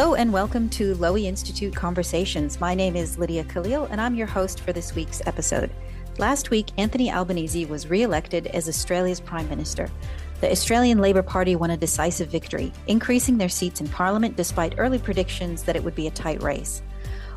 Hello and welcome to Lowy Institute Conversations. My name is Lydia Khalil and I'm your host for this week's episode. Last week, Anthony Albanese was re-elected as Australia's Prime Minister. The Australian Labor Party won a decisive victory, increasing their seats in Parliament despite early predictions that it would be a tight race.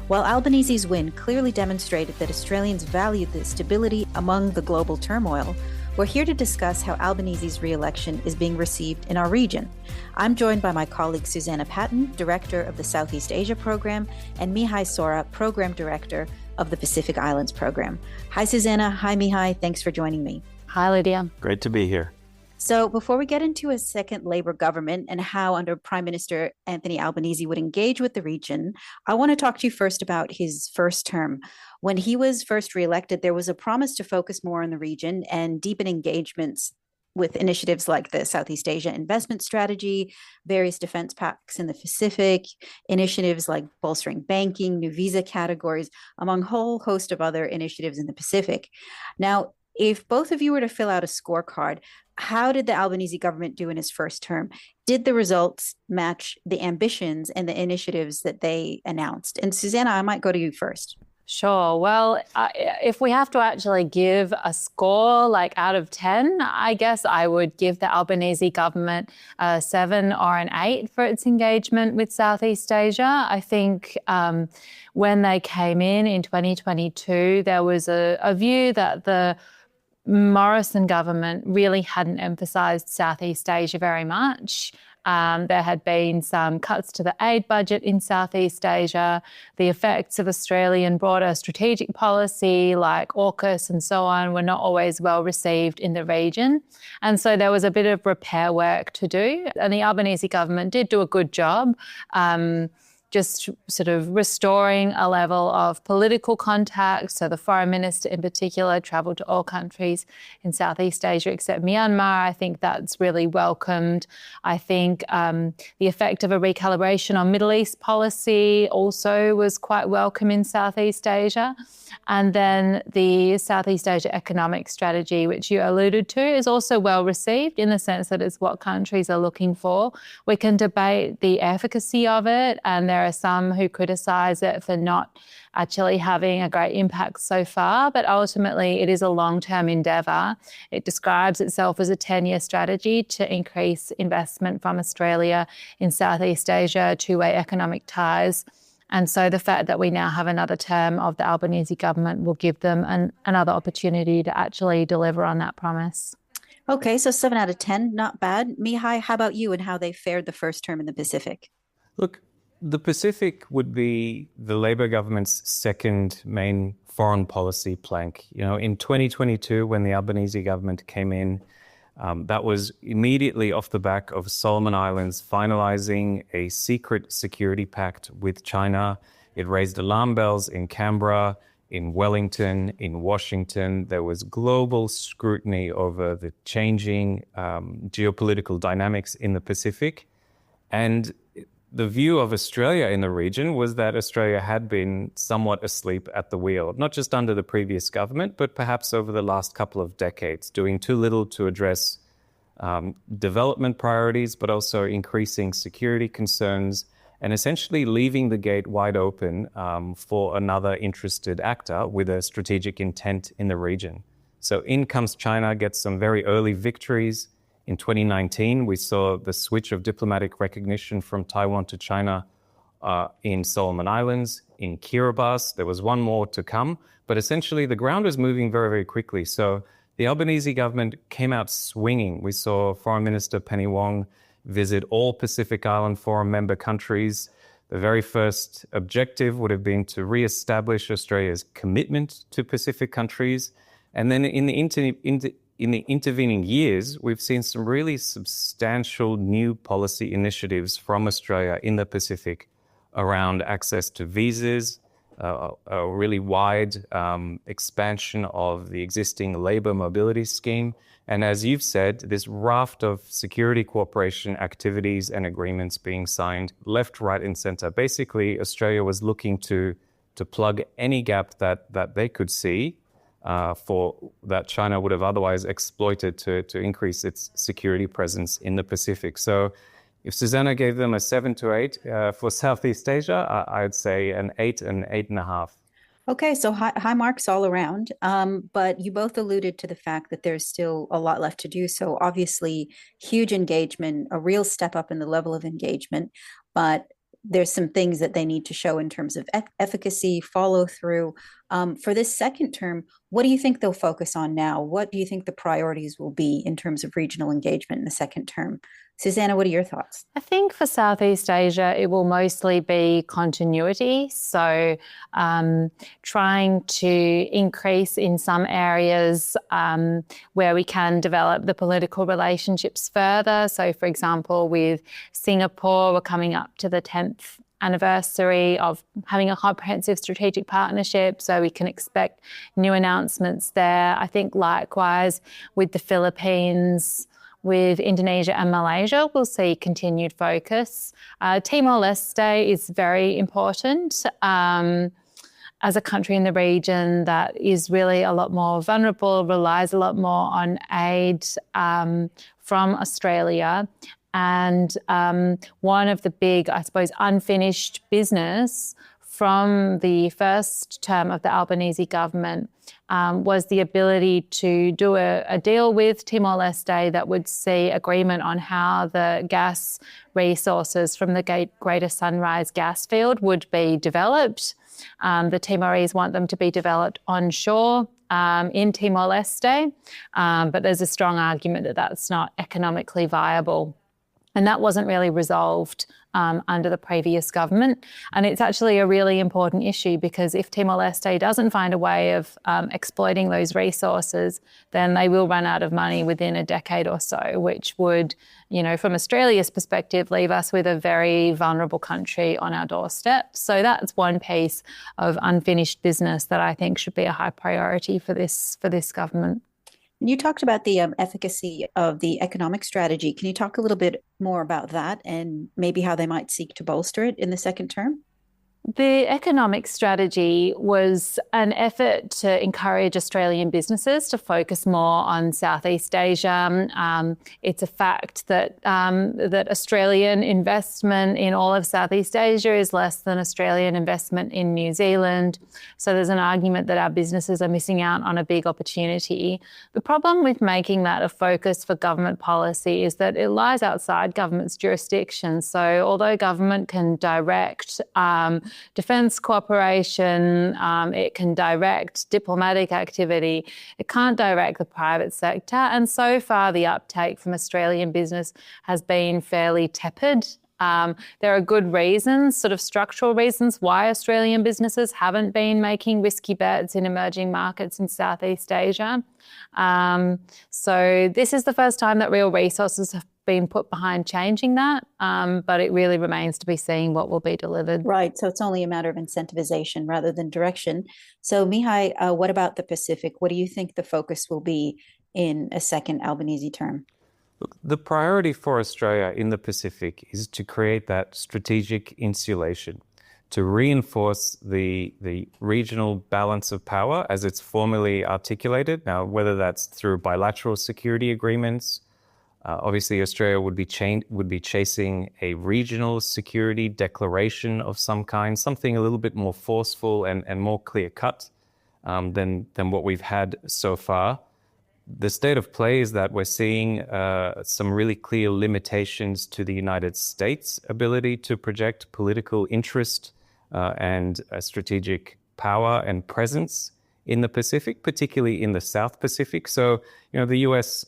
While Albanese's win clearly demonstrated that Australians valued the stability among the global turmoil, we're here to discuss how Albanese's re-election is being received in our region. I'm joined by my colleague Susannah Patton, Director of the Southeast Asia Program, and Mihai Sora, Program Director of the Pacific Islands Program. Hi, Susannah. Hi, Mihai. Thanks for joining me. Hi, Lydia. Great to be here. So before we get into a second Labor government and how under Prime Minister Anthony Albanese would engage with the region, I want to talk to you first about his first term. When he was first reelected, there was a promise to focus more on the region and deepen engagements with initiatives like the Southeast Asia Investment Strategy, various defense pacts in the Pacific, initiatives like bolstering banking, new visa categories, among a whole host of other initiatives in the Pacific. Now, if both of you were to fill out a scorecard, how did the Albanese government do in his first term? Did the results match the ambitions and the initiatives that they announced? And Susannah, I might go to you first. Sure. Well, if we have to actually give a score like out of 10, I guess I would give the Albanese government a 7 or an 8 for its engagement with Southeast Asia. I think when they came in 2022, there was a view that the Morrison government really hadn't emphasised Southeast Asia very much. There had been some cuts to the aid budget in Southeast Asia. The effects of Australian broader strategic policy like AUKUS and so on were not always well received in the region. And so there was a bit of repair work to do. And the Albanese government did do a good job. Just sort of restoring a level of political contact. So the foreign minister in particular travelled to all countries in Southeast Asia except Myanmar. I think that's really welcomed. I think the effect of a recalibration on Middle East policy also was quite welcome in Southeast Asia. And then the Southeast Asia economic strategy, which you alluded to, is also well received in the sense that it's what countries are looking for. We can debate the efficacy of it, and there are some who criticise it for not actually having a great impact so far, but ultimately it is a long-term endeavour. It describes itself as a 10-year strategy to increase investment from Australia in Southeast Asia, two-way economic ties. And so the fact that we now have another term of the Albanese government will give them another opportunity to actually deliver on that promise. Okay, so 7 out of 10, not bad. Mihai, how about you and how they fared the first term in the Pacific? Look, the Pacific would be the Labor government's second main foreign policy plank. You know, in 2022, when the Albanese government came in, that was immediately off the back of Solomon Islands finalizing a secret security pact with China. It raised alarm bells in Canberra, in Wellington, in Washington. There was global scrutiny over the changing geopolitical dynamics in the Pacific. And the view of Australia in the region was that Australia had been somewhat asleep at the wheel, not just under the previous government, but perhaps over the last couple of decades, doing too little to address development priorities, but also increasing security concerns and essentially leaving the gate wide open for another interested actor with a strategic intent in the region. So in comes China, gets some very early victories. In 2019, we saw the switch of diplomatic recognition from Taiwan to China in Solomon Islands, in Kiribati. There was one more to come, but essentially the ground was moving very, very quickly. So the Albanese government came out swinging. We saw Foreign Minister Penny Wong visit all Pacific Island Forum member countries. The very first objective would have been to re-establish Australia's commitment to Pacific countries. And then in the intervening years, we've seen some really substantial new policy initiatives from Australia in the Pacific around access to visas, a really wide expansion of the existing labour mobility scheme. And as you've said, this raft of security cooperation activities and agreements being signed left, right and centre. Basically, Australia was looking to plug any gap that they could see for that China would have otherwise exploited to increase its security presence in the Pacific. So If Susannah gave them a 7 to 8 for Southeast Asia, I'd say an 8 and 8.5. Okay, so high marks all around. But you both alluded to the fact that there's still a lot left to do. So obviously, huge engagement, a real step up in the level of engagement, but there's some things that they need to show in terms of efficacy, follow through. For this second term, what do you think they'll focus on now? What do you think the priorities will be in terms of regional engagement in the second term? Susannah, what are your thoughts? I think for Southeast Asia, it will mostly be continuity. So trying to increase in some areas where we can develop the political relationships further. So, for example, with Singapore, we're coming up to the 10th anniversary of having a comprehensive strategic partnership, so we can expect new announcements there. I think likewise with the Philippines, with Indonesia and Malaysia, we'll see continued focus. Timor-Leste is very important as a country in the region that is really a lot more vulnerable, relies a lot more on aid from Australia. And one of the big, I suppose, unfinished business from the first term of the Albanese government was the ability to do a deal with Timor-Leste that would see agreement on how the gas resources from the Greater Sunrise gas field would be developed. The Timorese want them to be developed onshore in Timor-Leste, but there's a strong argument that that's not economically viable. And that wasn't really resolved under the previous government. And it's actually a really important issue because if Timor-Leste doesn't find a way of exploiting those resources, then they will run out of money within a decade or so, which would, from Australia's perspective, leave us with a very vulnerable country on our doorstep. So that's one piece of unfinished business that I think should be a high priority for this government. You talked about the efficacy of the economic strategy. Can you talk a little bit more about that and maybe how they might seek to bolster it in the second term? The economic strategy was an effort to encourage Australian businesses to focus more on Southeast Asia. It's a fact that that Australian investment in all of Southeast Asia is less than Australian investment in New Zealand. So there's an argument that our businesses are missing out on a big opportunity. The problem with making that a focus for government policy is that it lies outside government's jurisdiction. So although government can direct defence cooperation, it can direct diplomatic activity, it can't direct the private sector. And so far, the uptake from Australian business has been fairly tepid. There are good reasons, sort of structural reasons, why Australian businesses haven't been making risky bets in emerging markets in Southeast Asia. So this is the first time that real resources have been put behind changing that, but it really remains to be seen what will be delivered. Right. So it's only a matter of incentivization rather than direction. So Mihai, what about the Pacific? What do you think the focus will be in a second Albanese term? Look, the priority for Australia in the Pacific is to create that strategic insulation, to reinforce the regional balance of power as it's formally articulated. Now, whether that's through bilateral security agreements, obviously Australia would be chasing a regional security declaration of some kind, something a little bit more forceful and more clear-cut than what we've had so far. The state of play is that we're seeing some really clear limitations to the United States' ability to project political interest and strategic power and presence in the Pacific, particularly in the South Pacific. So, the US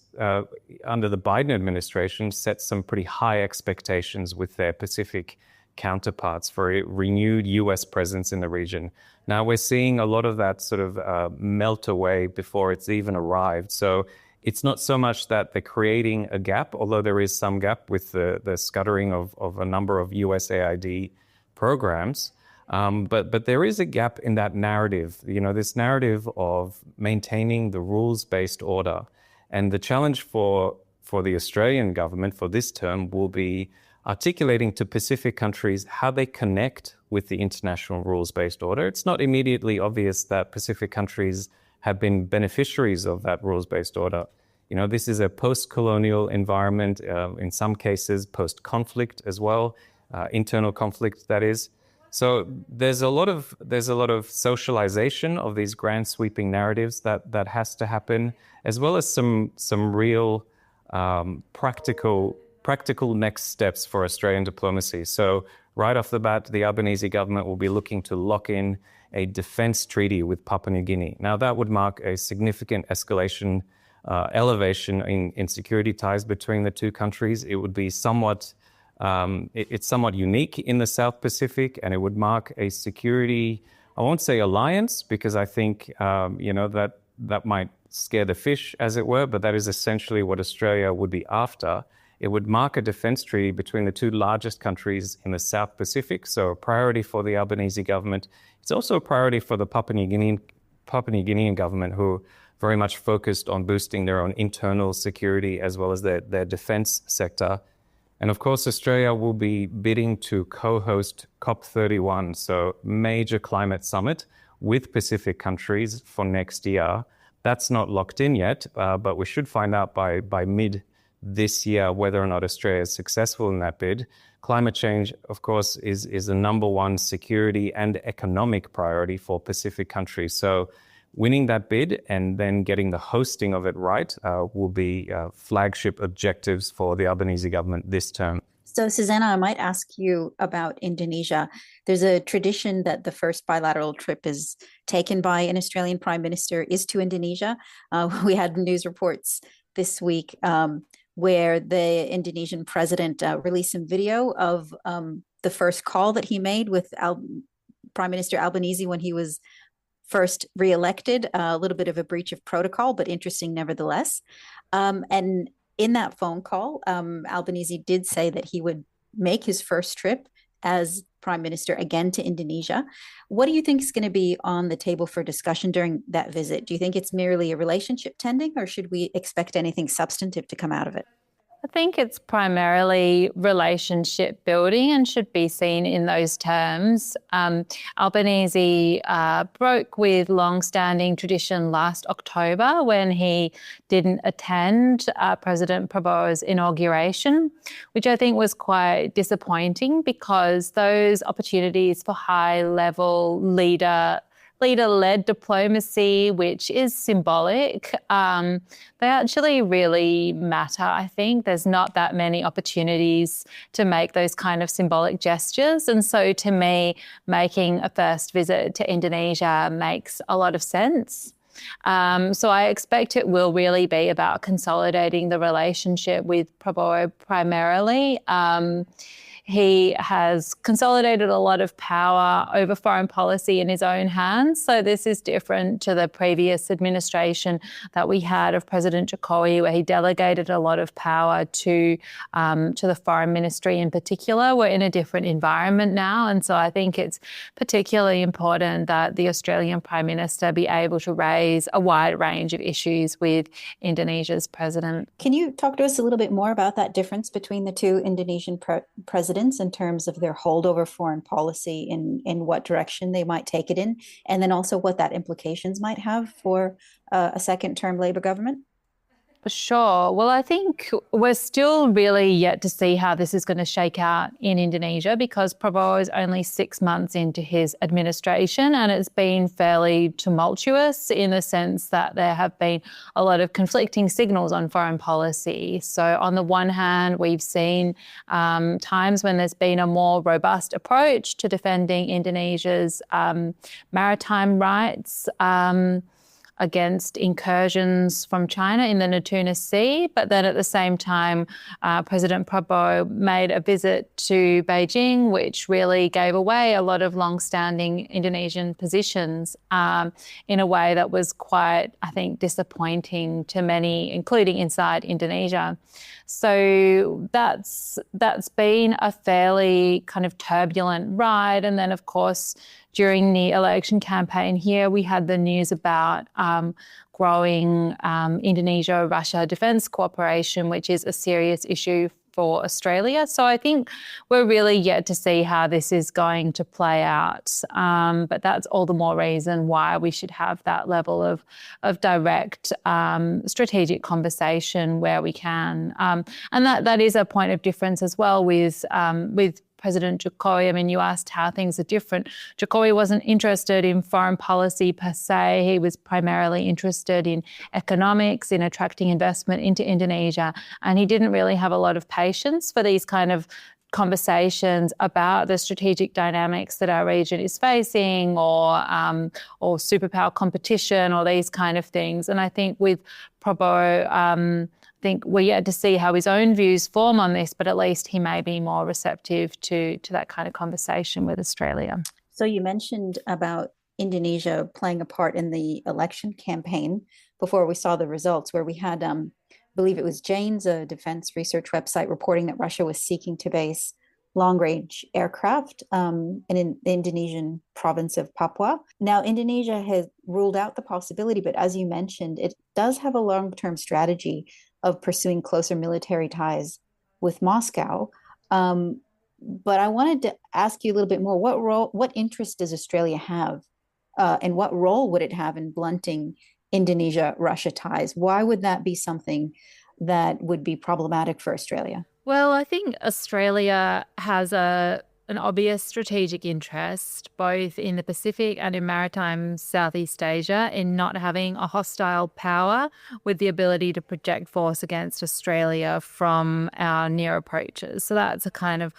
under the Biden administration set some pretty high expectations with their Pacific counterparts for a renewed US presence in the region. Now we're seeing a lot of that sort of melt away before it's even arrived. So it's not so much that they're creating a gap, although there is some gap with the scuttering of a number of USAID programs. But there is a gap in that narrative, this narrative of maintaining the rules-based order. And the challenge for the Australian government for this term will be articulating to Pacific countries how they connect with the international rules-based order. It's not immediately obvious that Pacific countries have been beneficiaries of that rules-based order This is a post-colonial environment, in some cases post-conflict as well, internal conflict, that is. So there's a lot of socialization of these grand sweeping narratives that has to happen, as well as some real practical next steps for Australian diplomacy. So right off the bat, the Albanese government will be looking to lock in a defense treaty with Papua New Guinea. Now that would mark a significant escalation, elevation in security ties between the two countries. It would be somewhat unique in the South Pacific, and it would mark a security, I won't say alliance, because I think, that might scare the fish, as it were, but that is essentially what Australia would be after. It would mark a defense treaty between the two largest countries in the South Pacific, so a priority for the Albanese government. It's also a priority for the Papua New Guinean government, who are very much focused on boosting their own internal security as well as their defense sector. And of course, Australia will be bidding to co-host COP31, so major climate summit with Pacific countries for next year. That's not locked in yet, but we should find out by mid this year whether or not Australia is successful in that bid. Climate change, of course, is the number one security and economic priority for Pacific countries. So winning that bid and then getting the hosting of it right will be flagship objectives for the Albanese government this term. So, Susannah, I might ask you about Indonesia. There's a tradition that the first bilateral trip is taken by an Australian Prime Minister is to Indonesia. We had news reports this week where the Indonesian president released some video of the first call that he made with Prime Minister Albanese when he was first reelected. A little bit of a breach of protocol, but interesting nevertheless. And in that phone call, Albanese did say that he would make his first trip as Prime Minister again to Indonesia. What do you think is going to be on the table for discussion during that visit? Do you think it's merely a relationship tending, or should we expect anything substantive to come out of it? I think it's primarily relationship building and should be seen in those terms. Albanese broke with long-standing tradition last October when he didn't attend President Prabowo's inauguration, which I think was quite disappointing because those opportunities for high-level leader-led diplomacy, which is symbolic, they actually really matter, I think. There's not that many opportunities to make those kind of symbolic gestures. And so to me, making a first visit to Indonesia makes a lot of sense. So I expect it will really be about consolidating the relationship with Prabowo primarily. He has consolidated a lot of power over foreign policy in his own hands. So this is different to the previous administration that we had of President Jokowi, where he delegated a lot of power to the foreign ministry in particular. We're in a different environment now. And so I think it's particularly important that the Australian Prime Minister be able to raise a wide range of issues with Indonesia's president. Can you talk to us a little bit more about that difference between the two Indonesian presidents in terms of their holdover foreign policy, in what direction they might take it in, and then also what that implications might have for a second-term Labor government? Sure. Well, I think we're still really yet to see how this is going to shake out in Indonesia because Prabowo is only 6 months into his administration and it's been fairly tumultuous in the sense that there have been a lot of conflicting signals on foreign policy. So on the one hand, we've seen times when there's been a more robust approach to defending Indonesia's maritime rights, against incursions from China in the Natuna Sea. But then at the same time, President Prabowo made a visit to Beijing, which really gave away a lot of long-standing Indonesian positions in a way that was quite, I think, disappointing to many, including inside Indonesia. So that's been a fairly kind of turbulent ride. And then, of course, during the election campaign here, we had the news about growing Indonesia-Russia defence cooperation, which is a serious issue for Australia. So I think we're really yet to see how this is going to play out. But that's all the more reason why we should have that level of direct strategic conversation where we can. And that is a point of difference as well with President Jokowi. I mean, you asked how things are different. Jokowi wasn't interested in foreign policy per se. He was primarily interested in economics, in attracting investment into Indonesia. And he didn't really have a lot of patience for these kind of conversations about the strategic dynamics that our region is facing, or superpower competition, or these kind of things. And I think with Prabowo, I think we're yet to see how his own views form on this, but at least he may be more receptive to that kind of conversation with Australia. So you mentioned about Indonesia playing a part in the election campaign before we saw the results, where we had, I believe it was Jane's, a defense research website, reporting that Russia was seeking to base long-range aircraft in the Indonesian province of Papua. Now, Indonesia has ruled out the possibility, but as you mentioned, it does have a long-term strategy of pursuing closer military ties with Moscow. But I wanted to ask you a little bit more. What interest does Australia have, and what role would it have in blunting Indonesia-Russia ties? Why would that be something that would be problematic for Australia? Well, I think Australia has an obvious strategic interest, both in the Pacific and in maritime Southeast Asia, in not having a hostile power with the ability to project force against Australia from our near approaches. So that's a kind of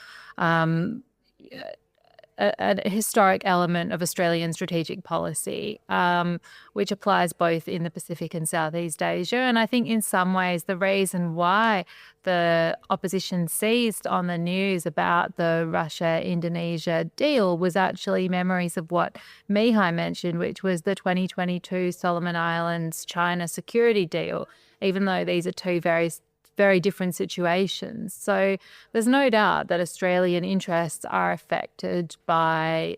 a historic element of Australian strategic policy, which applies both in the Pacific and Southeast Asia. And I think in some ways the reason why the opposition seized on the news about the Russia-Indonesia deal was actually memories of what Mihai mentioned, which was the 2022 Solomon Islands-China security deal, even though these are two very different situations. So there's no doubt that Australian interests are affected by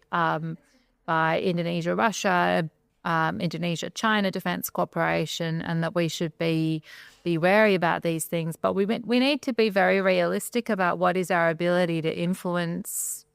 Indonesia-Russia, Indonesia-China Defence Cooperation, and that we should be wary about these things. But we need to be very realistic about what is our ability to influence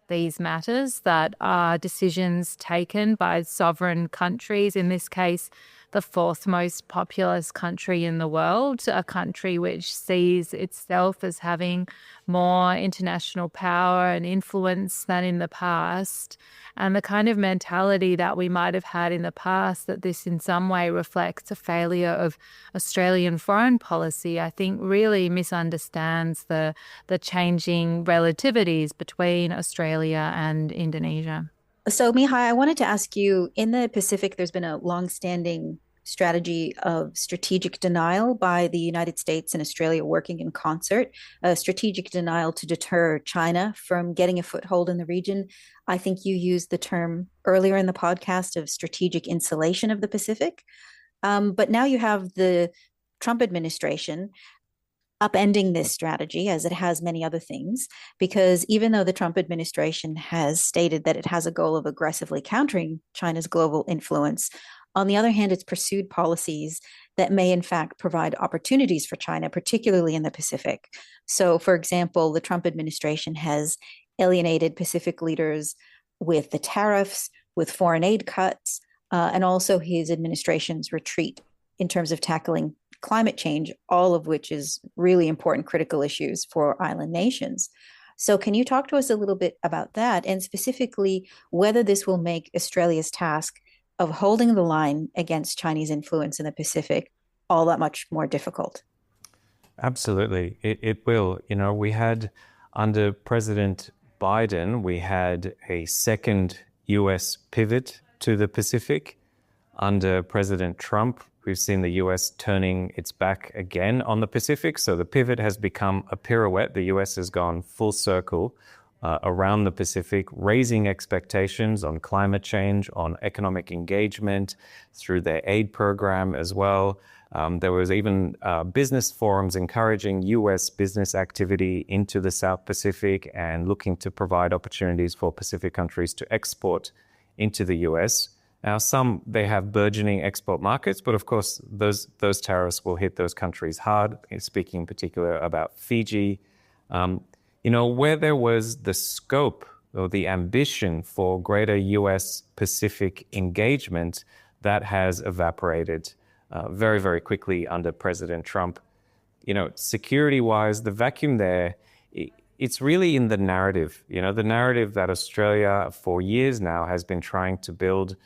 these matters that are decisions taken by sovereign countries, in this case, the fourth most populous country in the world, a country which sees itself as having more international power and influence than in the past. And the kind of mentality that we might have had in the past, that this in some way reflects a failure of Australian foreign policy, I think really misunderstands the changing relativities between Australia and Indonesia. So, Mihai, I wanted to ask you, in the Pacific, there's been a longstanding strategy of strategic denial by the United States and Australia working in concert, a strategic denial to deter China from getting a foothold in the region. I think you used the term earlier in the podcast of strategic insulation of the Pacific. But now you have the Trump administration upending this strategy, as it has many other things, because even though the Trump administration has stated that it has a goal of aggressively countering China's global influence, on the other hand, it's pursued policies that may in fact provide opportunities for China, particularly in the Pacific. So, for example, the Trump administration has alienated Pacific leaders with the tariffs, with foreign aid cuts, and also his administration's retreat in terms of tackling climate change, all of which is really important critical issues for island nations. So can you talk to us a little bit about that, and specifically whether this will make Australia's task of holding the line against Chinese influence in the Pacific all that much more difficult? Absolutely. It will. You know, we had, under President Biden, we had a second US pivot to the Pacific. Under President Trump, we've seen the US turning its back again on the Pacific. So the pivot has become a pirouette. The US has gone full circle around the Pacific, raising expectations on climate change, on economic engagement through their aid program as well. There was even business forums encouraging US business activity into the South Pacific and looking to provide opportunities for Pacific countries to export into the US. Now, some, they have burgeoning export markets, but of course, those tariffs will hit those countries hard, speaking in particular about Fiji. Where there was the scope or the ambition for greater US Pacific engagement, that has evaporated very, very quickly under President Trump. Security-wise, the vacuum there, it's really in the narrative. The narrative that Australia for years now has been trying to build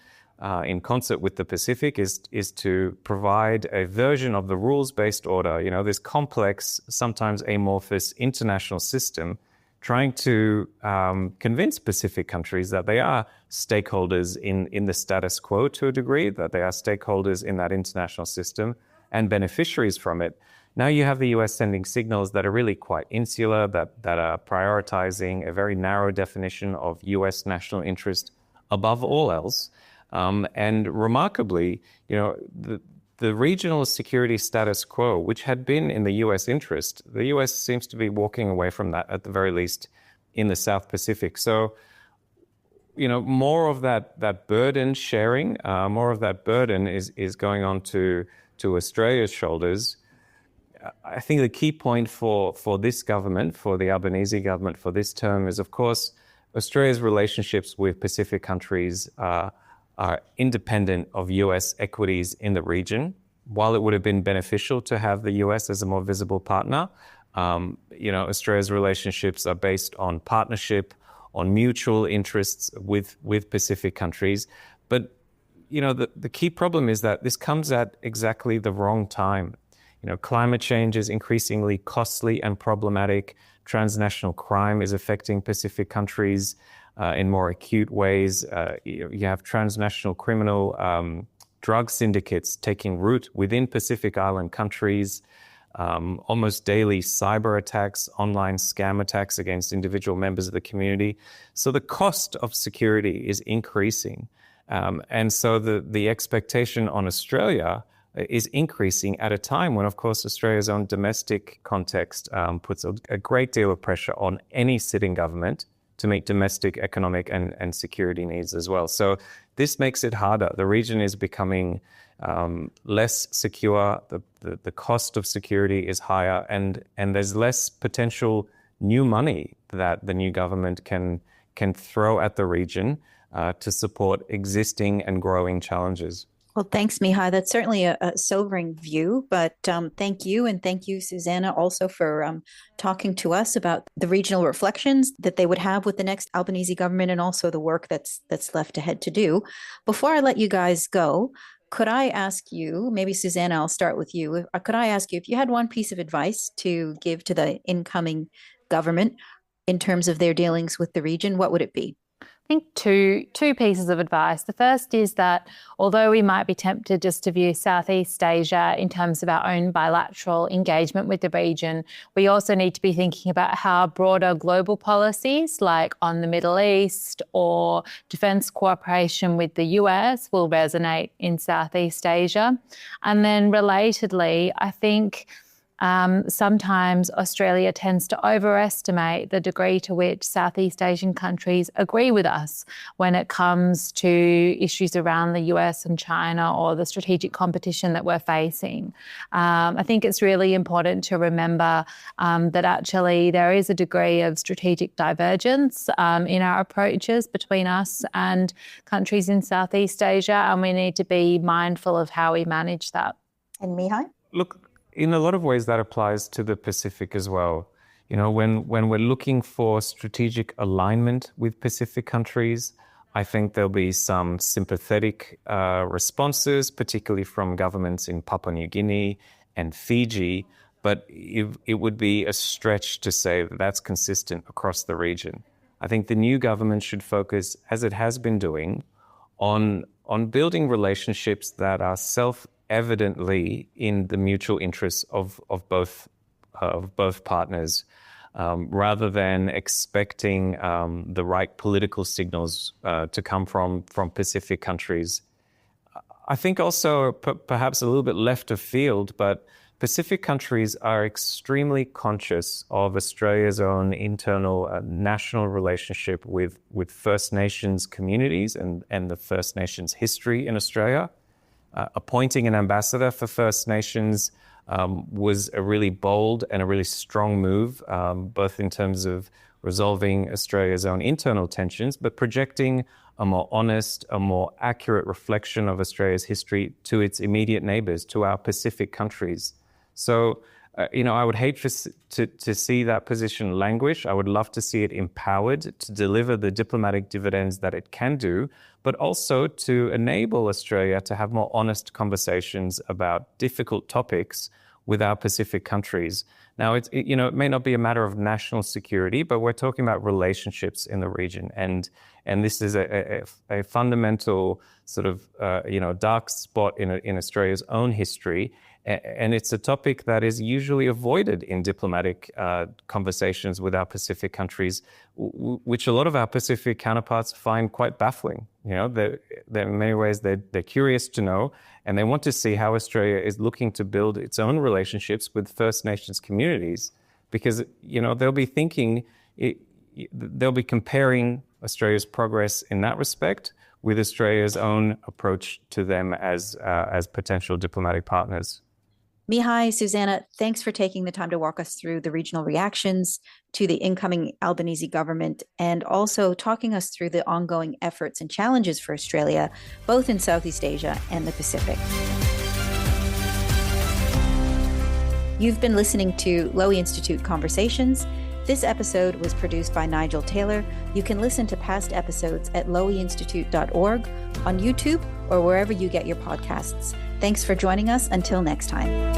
in concert with the Pacific is to provide a version of the rules-based order, this complex, sometimes amorphous international system, trying to convince Pacific countries that they are stakeholders in the status quo to a degree, that they are stakeholders in that international system and beneficiaries from it. Now you have the US sending signals that are really quite insular, that are prioritizing a very narrow definition of US national interest above all else. And remarkably, the regional security status quo, which had been in the US interest, the US seems to be walking away from that, at the very least, in the South Pacific. So, more of that burden sharing, more of that burden is going on to Australia's shoulders. I think the key point for this government, for the Albanese government for this term, is, of course, Australia's relationships with Pacific countries are independent of US equities in the region. While it would have been beneficial to have the US as a more visible partner, Australia's relationships are based on partnership, on mutual interests with Pacific countries. But, the key problem is that this comes at exactly the wrong time. Climate change is increasingly costly and problematic. Transnational crime is affecting Pacific countries in more acute ways. You have transnational criminal drug syndicates taking root within Pacific Island countries. Almost daily cyber attacks, online scam attacks against individual members of the community. So the cost of security is increasing. And so the expectation on Australia is increasing at a time when, of course, Australia's own domestic context puts a great deal of pressure on any sitting government to meet domestic economic and security needs as well. So this makes it harder. The region is becoming less secure. The cost of security is higher, and there's less potential new money that the new government can throw at the region to support existing and growing challenges. Well, thanks, Mihai. That's certainly a sobering view, but thank you. And thank you, Susannah, also for talking to us about the regional reflections that they would have with the next Albanese government, and also the work that's left ahead to do. Before I let you guys go, could I ask you, maybe Susannah, I'll start with you. Could I ask you, if you had one piece of advice to give to the incoming government in terms of their dealings with the region, what would it be? I think two pieces of advice. The first is that although we might be tempted just to view Southeast Asia in terms of our own bilateral engagement with the region, we also need to be thinking about how broader global policies like on the Middle East or defence cooperation with the US will resonate in Southeast Asia. And then relatedly, I think sometimes Australia tends to overestimate the degree to which Southeast Asian countries agree with us when it comes to issues around the US and China or the strategic competition that we're facing. I think it's really important to remember that actually there is a degree of strategic divergence in our approaches between us and countries in Southeast Asia, and we need to be mindful of how we manage that. And Mihai? Look, in a lot of ways, that applies to the Pacific as well. When we're looking for strategic alignment with Pacific countries, I think there'll be some sympathetic responses, particularly from governments in Papua New Guinea and Fiji, but it would be a stretch to say that that's consistent across the region. I think the new government should focus, as it has been doing, on building relationships that are self-evidently in the mutual interests of both partners, rather than expecting the right political signals to come from Pacific countries. I think also perhaps a little bit left of field, but Pacific countries are extremely conscious of Australia's own internal national relationship with First Nations communities and the First Nations history in Australia. Appointing an ambassador for First Nations was a really bold and a really strong move, both in terms of resolving Australia's own internal tensions, but projecting a more honest, a more accurate reflection of Australia's history to its immediate neighbours, to our Pacific countries. So, I would hate to see that position languish. I would love to see it empowered to deliver the diplomatic dividends that it can do, but also to enable Australia to have more honest conversations about difficult topics with our Pacific countries. Now, it may not be a matter of national security, but we're talking about relationships in the region, and this is a fundamental sort of dark spot in Australia's own history. And it's a topic that is usually avoided in diplomatic conversations with our Pacific countries, which a lot of our Pacific counterparts find quite baffling. They're in many ways, they're curious to know, and they want to see how Australia is looking to build its own relationships with First Nations communities, because, they'll be thinking, they'll be comparing Australia's progress in that respect with Australia's own approach to them as potential diplomatic partners. Mihai, Susannah, thanks for taking the time to walk us through the regional reactions to the incoming Albanese government, and also talking us through the ongoing efforts and challenges for Australia, both in Southeast Asia and the Pacific. You've been listening to Lowy Institute Conversations. This episode was produced by Nigel Taylor. You can listen to past episodes at lowyinstitute.org, on YouTube, or wherever you get your podcasts. Thanks for joining us. Until next time.